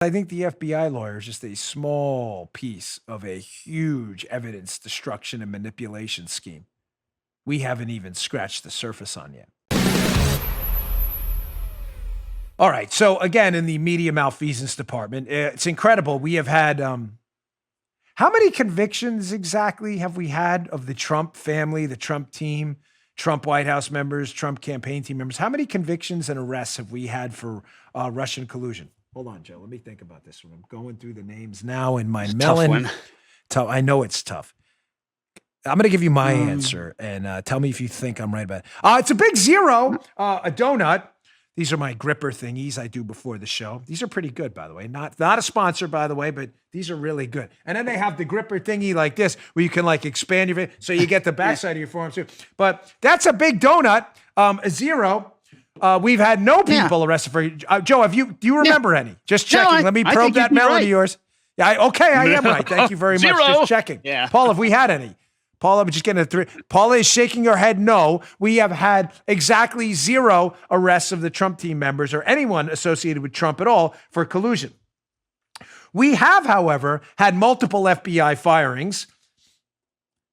I think the FBI lawyer is just a small piece of a huge evidence destruction and manipulation scheme we haven't even scratched the surface on yet. All right. So again, in the media malfeasance department, it's incredible. We have had how many convictions exactly have we had of the Trump family, the Trump team, Trump White House members, Trump campaign team members? How many convictions and arrests have we had for Russian collusion? Hold on, Joe. Let me think about this one. I'm going through the names now in my melon. Tough. I know it's tough. I'm going to give you my answer and tell me if you think I'm right about it. It's a big zero, a donut. These are my gripper thingies I do before the show. These are pretty good, by the way. Not a sponsor, by the way, but these are really good. And then they have the gripper thingy like this, where you can like expand your, so you get the backside of your forearm too. But that's a big donut, a zero. We've had no people arrested for, Joe, do you remember any? Just checking. Let me probe that melon of yours. Yeah, okay, I am right. Thank you very much. Just checking. Yeah. Paul, have we had any? Paula, I'm just getting a 3. Paula is shaking her head no. We have had exactly 0 arrests of the Trump team members or anyone associated with Trump at all for collusion. We have, however, had multiple FBI firings.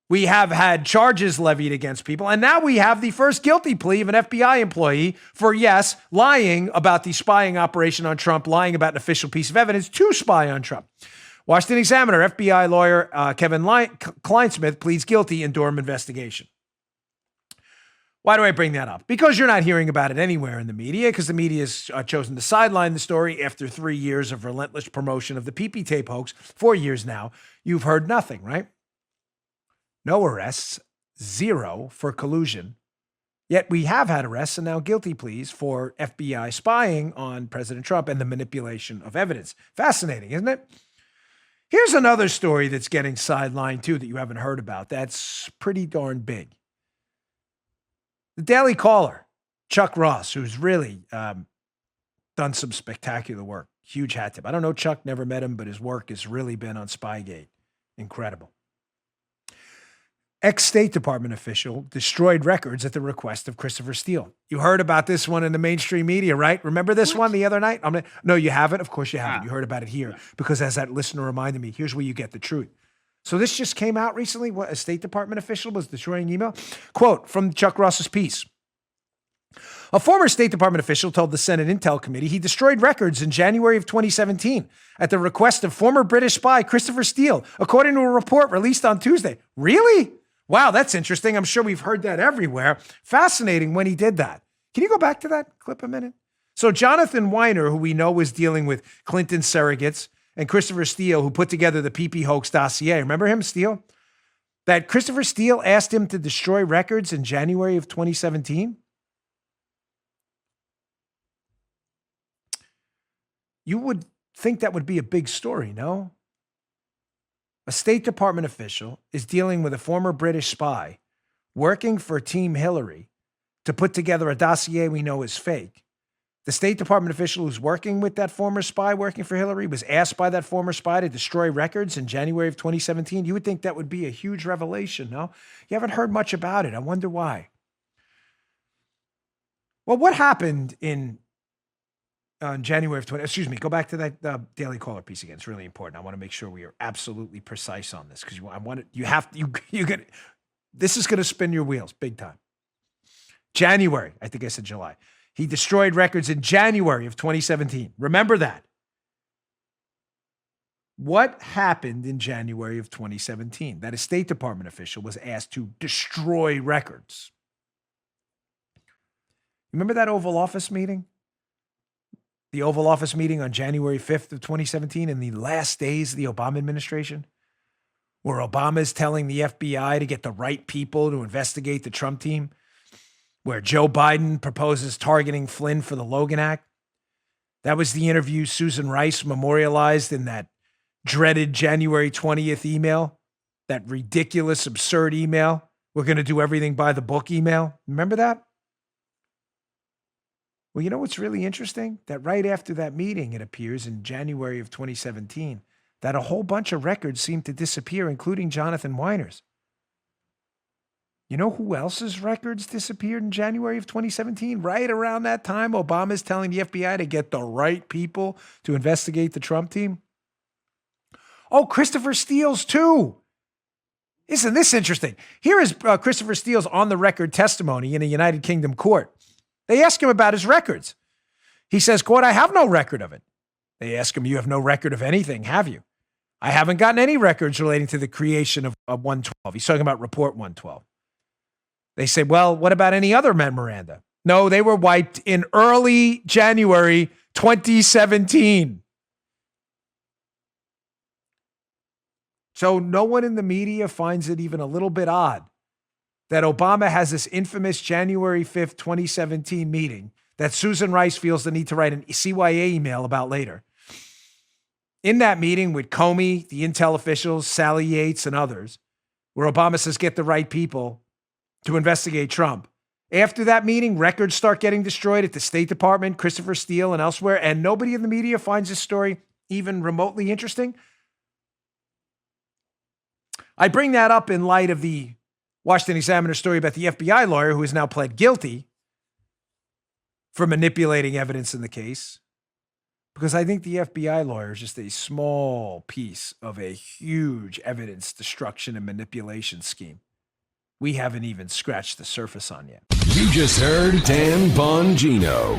We have had charges levied against people. And now we have the first guilty plea of an FBI employee for, yes, lying about the spying operation on Trump, lying about an official piece of evidence to spy on Trump. Washington Examiner, FBI lawyer Kevin Kleinsmith pleads guilty in Durham investigation. Why do I bring that up? Because you're not hearing about it anywhere in the media, because the media has chosen to sideline the story after 3 years of relentless promotion of the PP tape hoax. 4 years now. You've heard nothing, right? No arrests, 0 for collusion. Yet we have had arrests and now guilty pleas for FBI spying on President Trump and the manipulation of evidence. Fascinating, isn't it? Here's another story that's getting sidelined too that you haven't heard about. That's pretty darn big. The Daily Caller, Chuck Ross, who's really done some spectacular work. Huge hat tip. I don't know Chuck, never met him, but his work has really been on Spygate. Incredible. Ex-State Department official destroyed records at the request of Christopher Steele. You heard about this one in the mainstream media, right? Remember this one the other night? No, you haven't? Of course you haven't. You heard about it here because as that listener reminded me, here's where you get the truth. So this just came out recently. What, a State Department official was destroying email? Quote from Chuck Ross's piece. A former State Department official told the Senate Intel Committee he destroyed records in January of 2017 at the request of former British spy Christopher Steele, according to a report released on Tuesday. Really? Wow, that's interesting. I'm sure we've heard that everywhere. Fascinating when he did that. Can you go back to that clip a minute? So Jonathan Weiner, who we know was dealing with Clinton surrogates, and Christopher Steele, who put together the PP hoax dossier. Remember him, Steele? That Christopher Steele asked him to destroy records in January of 2017? You would think that would be a big story, no? A State Department official is dealing with a former British spy working for Team Hillary to put together a dossier we know is fake. The State Department official who's working with that former spy working for Hillary was asked by that former spy to destroy records in January of 2017. You would think that would be a huge revelation, no? You haven't heard much about it. I wonder why. Well, what happened in January of 20, go back to that Daily Caller piece again. It's really important. I want to make sure we are absolutely precise on this because this is going to spin your wheels big time. January, I think I said July. He destroyed records in January of 2017. Remember that. What happened in January of 2017? That a State Department official was asked to destroy records. Remember that Oval Office meeting? The Oval Office meeting on January 5th of 2017 in the last days of the Obama administration, where Obama is telling the FBI to get the right people to investigate the Trump team, where Joe Biden proposes targeting Flynn for the Logan Act. That was the interview Susan Rice memorialized in that dreaded January 20th email, that ridiculous, absurd email. We're going to do everything by the book email. Remember that? Well, you know what's really interesting? That right after that meeting, it appears in January of 2017, that a whole bunch of records seemed to disappear, including Jonathan Weiner's. You know who else's records disappeared in January of 2017? Right around that time, Obama's telling the FBI to get the right people to investigate the Trump team. Oh, Christopher Steele's too. Isn't this interesting? Here is Christopher Steele's on-the-record testimony in a United Kingdom court. They ask him about his records. He says, quote, "I have no record of it." They ask him, "You have no record of anything, have you?" "I haven't gotten any records relating to the creation of 112. He's talking about Report 112. They say, "Well, what about any other memoranda?" "No, they were wiped in early January 2017. So no one in the media finds it even a little bit odd that Obama has this infamous January 5th, 2017 meeting that Susan Rice feels the need to write an CYA email about later. In that meeting with Comey, the intel officials, Sally Yates, and others, where Obama says, get the right people to investigate Trump. After that meeting, records start getting destroyed at the State Department, Christopher Steele, and elsewhere, and nobody in the media finds this story even remotely interesting. I bring that up in light of the Washington Examiner story about the FBI lawyer who has now pled guilty for manipulating evidence in the case, because I think the FBI lawyer is just a small piece of a huge evidence destruction and manipulation scheme we haven't even scratched the surface on yet. You just heard Dan Bongino.